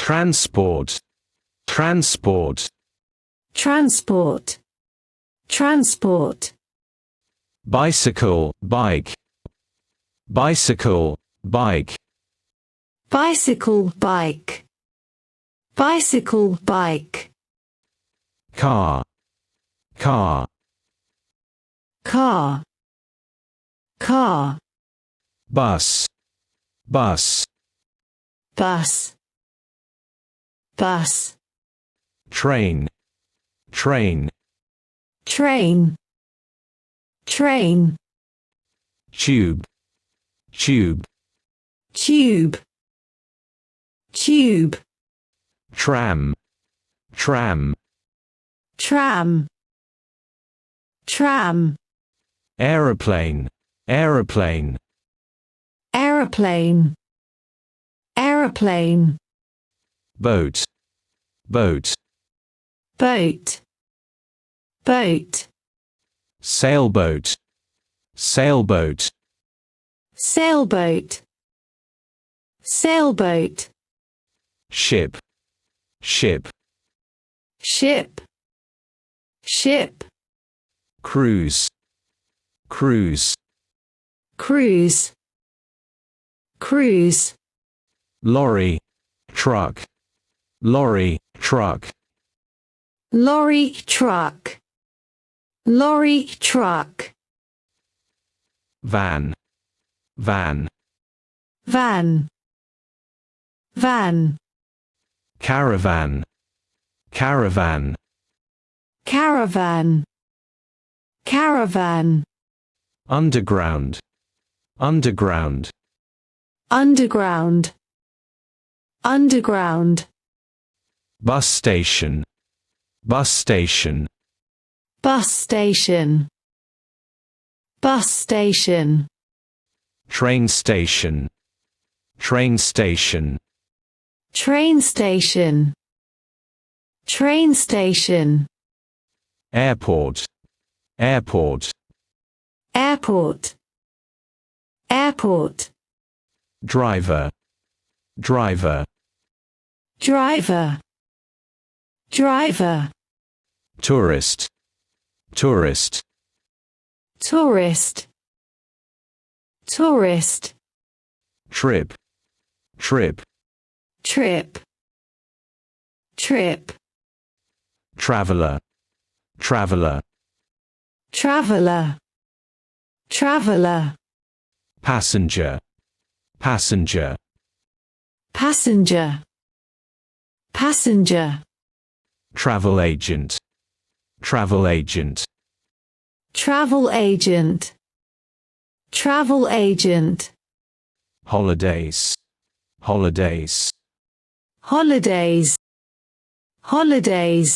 transport, transport, transport, transport, bicycle, bike, bicycle, bike, bicycle, bike, bicycle, bike, car, car, car, car, bus, bus, bus, bus, train, train, train, train, tube, tube, tube, tube, tram, tram, tram, tram, aeroplane, aeroplane, aeroplane, aeroplane, boat, boat, boat, boat, sailboat, sailboat, sailboat, sailboat, ship, ship, ship, ship, cruise, cruise, cruise, cruise, lorry, truck, lorry, truck, lorry, truck, lorry, truck, van, van, van, van, caravan, caravan, caravan, caravan, underground, underground, underground, underground, bus station, bus station, bus station, bus station, train station, train station, train station, train station, airport, airport, airport, airport, driver, driver, driver, driver, tourist, tourist, tourist, tourist, trip, trip, trip, trip, traveler, traveler, traveler, traveler, passenger, passenger, passenger, passenger, travel agent, travel agent, travel agent, travel agent, holidays, holidays, holidays, holidays,